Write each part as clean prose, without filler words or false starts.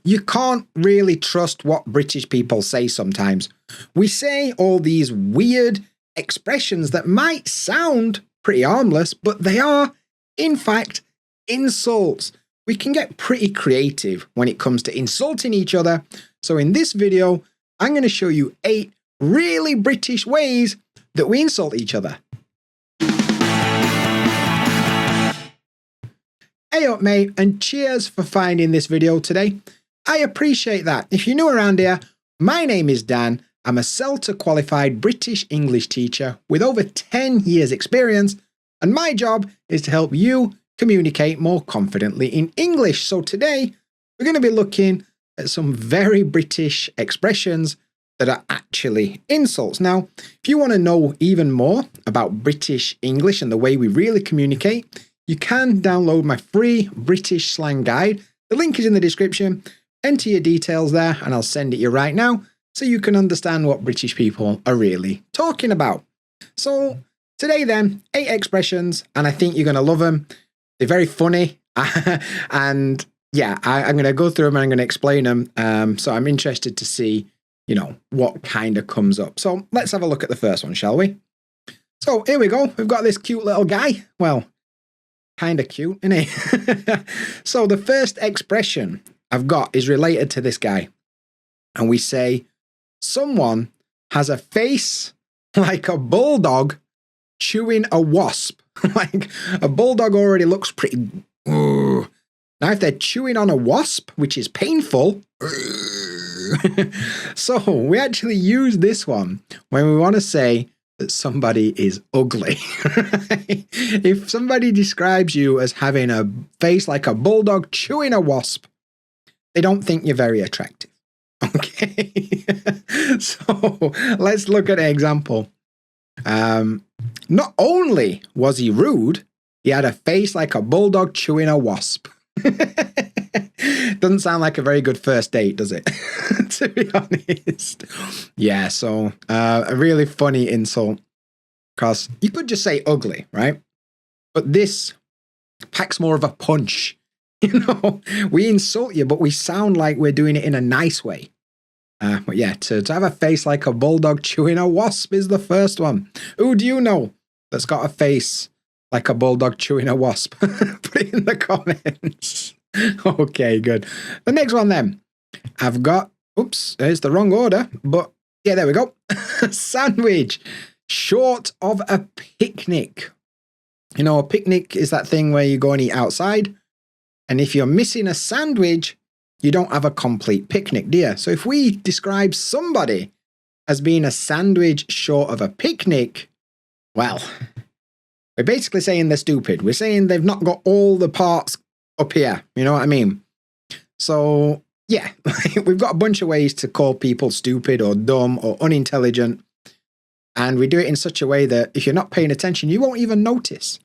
you can't really trust what British people say sometimes. We say all these weird expressions that might sound pretty harmless, but they are, in fact, insults. We can get pretty creative when it comes to insulting each other. So in this video, I'm going to show you 8 really British ways that we insult each other. Hey up mate, and cheers for finding this video today. I appreciate that. If you're new around here, my name is Dan. I'm a CELTA qualified British English teacher with over 10 years experience, and my job is to help you communicate more confidently in English. So today, we're going to be looking at some very British expressions that are actually insults. Now, if you want to know even more about British English and the way we really communicate, you can download my free British slang guide. The link is in the description. Enter your details there and I'll send it you right now so you can understand what British people are really talking about. So today then, 8 expressions, and I think you're going to love them. They're very funny. And yeah, I'm going to go through them and I'm going to explain them. So I'm interested to see, what kind of comes up. So let's have a look at the first one, shall we? So here we go. We've got this cute little guy. Well, kind of cute, isn't he? So the first expression I've got is related to this guy. And we say, someone has a face like a bulldog chewing a wasp. Like a bulldog already looks pretty... Now if they're chewing on a wasp, which is painful... So we actually use this one when we want to say that somebody is ugly. If somebody describes you as having a face like a bulldog chewing a wasp, they don't think you're very attractive. Okay. So let's look at an example. Not only was he rude, he had a face like a bulldog chewing a wasp. Doesn't sound like a very good first date, does it? To be honest. Yeah, so a really funny insult. Because you could just say ugly, right? But this packs more of a punch. We insult you, but we sound like we're doing it in a nice way. But yeah, to have a face like a bulldog chewing a wasp is the first one. Who do you know that's got a face like a bulldog chewing a wasp? Put it in the comments. Okay, good. The next one then. I've got, oops, it's the wrong order, but yeah, there we go. Sandwich. Short of a picnic. A picnic is that thing where you go and eat outside. And if you're missing a sandwich, you don't have a complete picnic, do you? So if we describe somebody as being a sandwich short of a picnic, well, we're basically saying they're stupid. We're saying they've not got all the parts up here. You know what I mean? So yeah, we've got a bunch of ways to call people stupid or dumb or unintelligent. And we do it in such a way that if you're not paying attention, you won't even notice.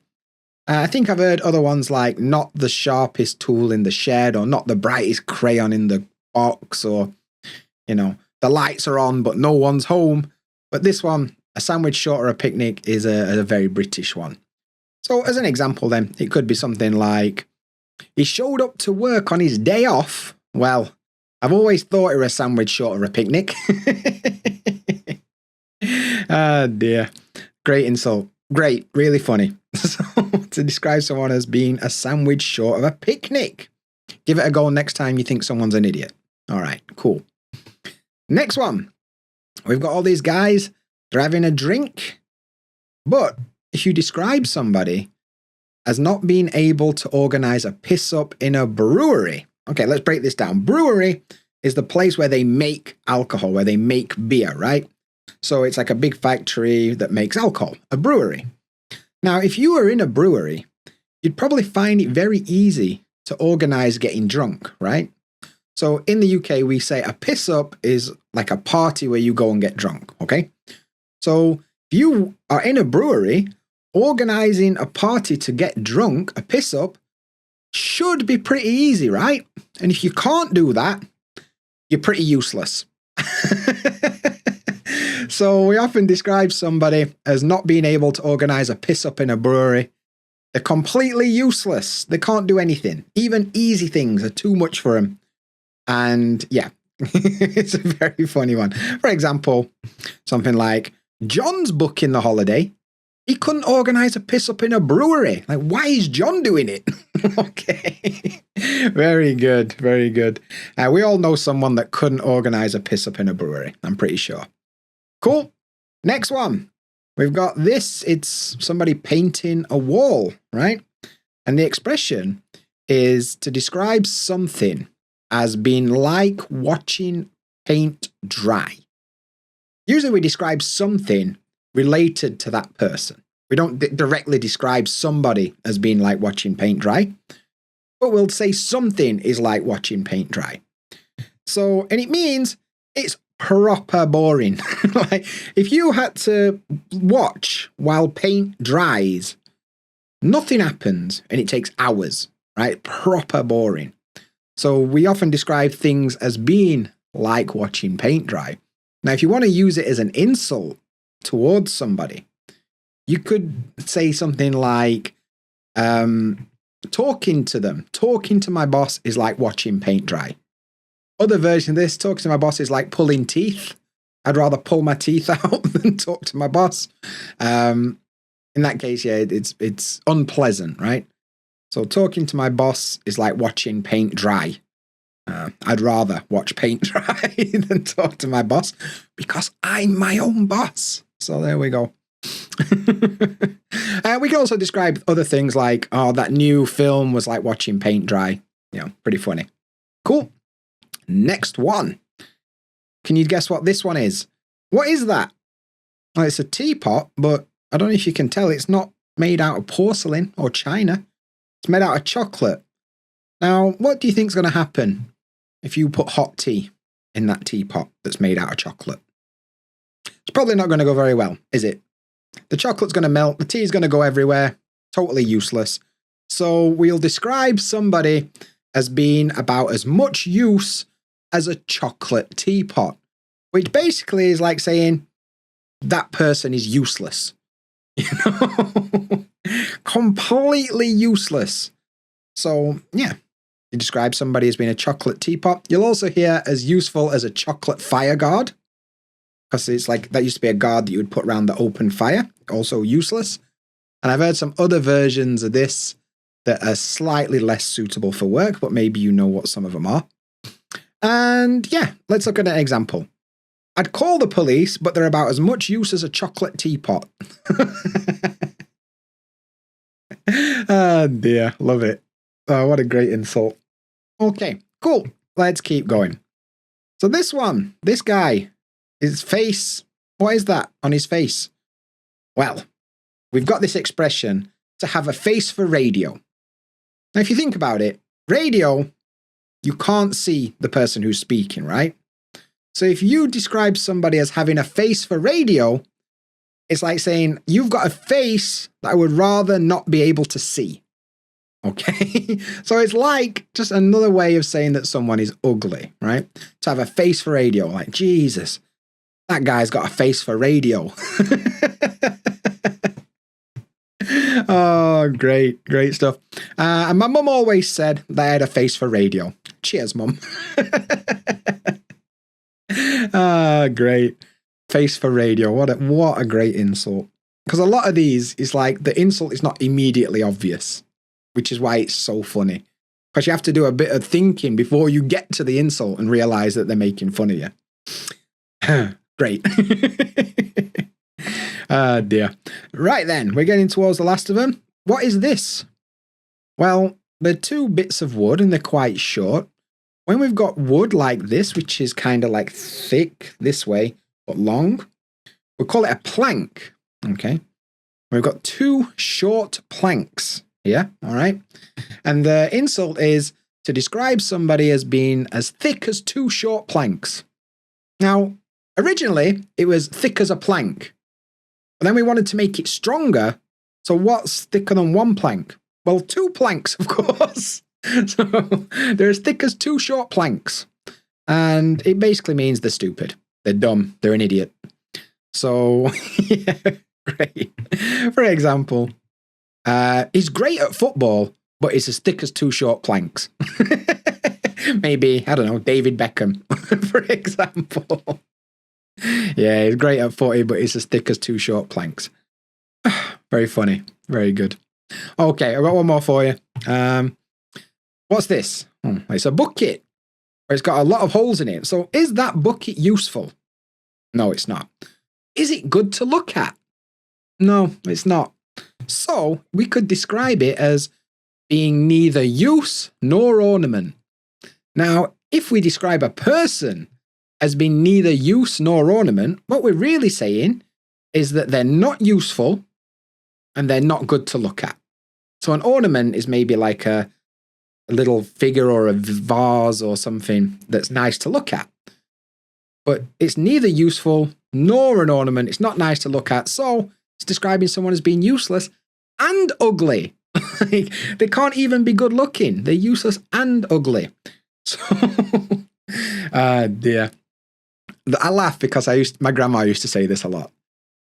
I think I've heard other ones like not the sharpest tool in the shed, or not the brightest crayon in the box, or, the lights are on, but no one's home. But this one, a sandwich short of a picnic, is a very British one. So as an example then, it could be something like, he showed up to work on his day off. Well, I've always thought it was a sandwich short of a picnic. Ah, dear. Great insult. Great. Really funny. So, to describe someone as being a sandwich short of a picnic. Give it a go next time you think someone's an idiot. All right, cool. Next one. We've got all these guys. They're having a drink. But if you describe somebody as not being able to organize a piss-up in a brewery. Okay, let's break this down. Brewery is the place where they make alcohol, where they make beer, right? So it's like a big factory that makes alcohol, a brewery. Now, if you were in a brewery, you'd probably find it very easy to organize getting drunk, right? So in the UK, we say a piss up is like a party where you go and get drunk, okay? So if you are in a brewery, organizing a party to get drunk, a piss up, should be pretty easy, right? And if you can't do that, you're pretty useless. So we often describe somebody as not being able to organize a piss up in a brewery. They're completely useless. They can't do anything. Even easy things are too much for them. And yeah, it's a very funny one. For example, something like, John's booking the holiday. He couldn't organize a piss up in a brewery. Like, why is John doing it? Okay. Very good. Very good. We all know someone that couldn't organize a piss up in a brewery, I'm pretty sure. Cool. Next one. We've got this. It's somebody painting a wall, right? And the expression is to describe something as being like watching paint dry. Usually we describe something related to that person. We don't directly describe somebody as being like watching paint dry, but we'll say something is like watching paint dry. So, and it means it's proper boring. Like, if you had to watch while paint dries, nothing happens and it takes hours, right? Proper boring. So we often describe things as being like watching paint dry. Now, if you want to use it as an insult towards somebody, you could say something like, talking to my boss is like watching paint dry. Other version of this, talking to my boss is like pulling teeth. I'd rather pull my teeth out than talk to my boss. In that case, yeah, it's unpleasant, right? So talking to my boss is like watching paint dry. I'd rather watch paint dry than talk to my boss because I'm my own boss. So there we go. We can also describe other things like, oh, that new film was like watching paint dry. You know, pretty funny. Cool. Next one. Can you guess what this one is? What is that? Well, it's a teapot, but I don't know if you can tell, it's not made out of porcelain or china. It's made out of chocolate. Now, what do you think is going to happen if you put hot tea in that teapot that's made out of chocolate? It's probably not going to go very well, is it? The chocolate's going to melt, the tea's going to go everywhere, totally useless. So we'll describe somebody as being about as much use as a chocolate teapot, which basically is like saying that person is useless. You know? Completely useless. So, yeah, you describe somebody as being a chocolate teapot. You'll also hear as useful as a chocolate fire guard, because it's like that used to be a guard that you would put around the open fire, also useless. And I've heard some other versions of this that are slightly less suitable for work, but maybe you know what some of them are. And yeah, let's look at an example. I'd call the police, but they're about as much use as a chocolate teapot. Oh dear, love it. Oh, what a great insult. Okay, cool. Let's keep going. So this one, this guy, his face, what is that on his face? Well, we've got this expression to have a face for radio. Now, if you think about it, radio, you can't see the person who's speaking, right? So if you describe somebody as having a face for radio, it's like saying, you've got a face that I would rather not be able to see. Okay? So it's like just another way of saying that someone is ugly, right? To have a face for radio, like, Jesus, that guy's got a face for radio. Oh, great, great stuff. And my mum always said that I had a face for radio. Cheers, mum. Great. Face for radio. What a great insult. Because a lot of these is like the insult is not immediately obvious, which is why it's so funny. Because you have to do a bit of thinking before you get to the insult and realize that they're making fun of you. Great. Dear. Right then, we're getting towards the last of them. What is this? Well, they're two bits of wood and they're quite short. When we've got wood like this, which is kind of like thick this way, but long, we'll call it a plank. Okay. We've got two short planks here. All right. And the insult is to describe somebody as being as thick as two short planks. Now, originally, it was thick as a plank. But then we wanted to make it stronger. So what's thicker than one plank? Well, two planks, of course. So they're as thick as two short planks. And it basically means they're stupid. They're dumb. They're an idiot. So, yeah, great. For example, he's great at football, but he's as thick as two short planks. Maybe, I don't know, David Beckham, for example. Yeah, he's great at footy, but he's as thick as two short planks. Very funny. Very good. Okay, I've got one more for you. What's this? It's a bucket. It's got a lot of holes in it. So is that bucket useful? No, it's not. Is it good to look at? No, it's not. So we could describe it as being neither use nor ornament. Now, if we describe a person as being neither use nor ornament, what we're really saying is that they're not useful and they're not good to look at. So an ornament is maybe like a little figure or a vase or something that's nice to look at. But it's neither useful nor an ornament. It's not nice to look at. So it's describing someone as being useless and ugly. They can't even be good looking. They're useless and ugly. So, dear. I laugh because my grandma used to say this a lot.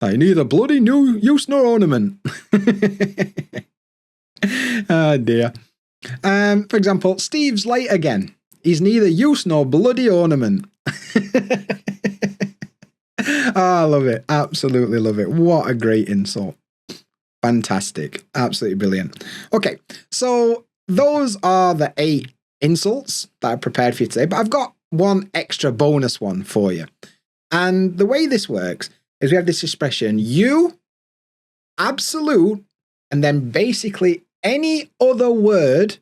Neither bloody new use nor ornament. Dear. For example, Steve's late again. He's neither use nor bloody ornament. I love it. Absolutely love it. What a great insult. Fantastic. Absolutely brilliant. Okay, so those are the 8 insults that I prepared for you today, but I've got one extra bonus one for you. And the way this works is we have this expression, you, absolute, and then basically any other word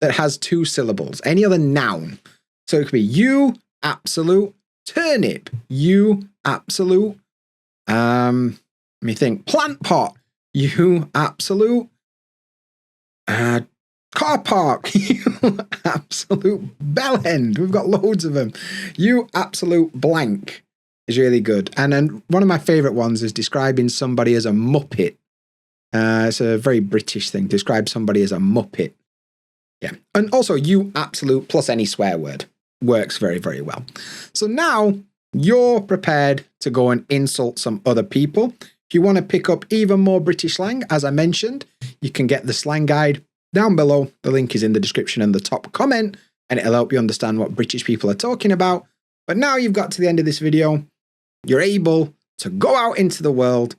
that has 2 syllables, any other noun. So it could be you, absolute, turnip, you, absolute, let me think, plant pot, you, absolute, car park, you, absolute, bell end. We've got loads of them. You, absolute, blank is really good. And then one of my favorite ones is describing somebody as a muppet. It's a very British thing. Describe somebody as a muppet. Yeah. And also you, absolute, plus any swear word works very, very well. So now you're prepared to go and insult some other people. If you want to pick up even more British slang, as I mentioned, you can get the slang guide down below. The link is in the description and the top comment, and it'll help you understand what British people are talking about. But now you've got to the end of this video, you're able to go out into the world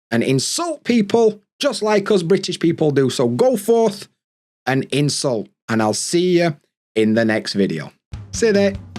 and insult people just like us British people do. So go forth and insult, and I'll see you in the next video. See you there.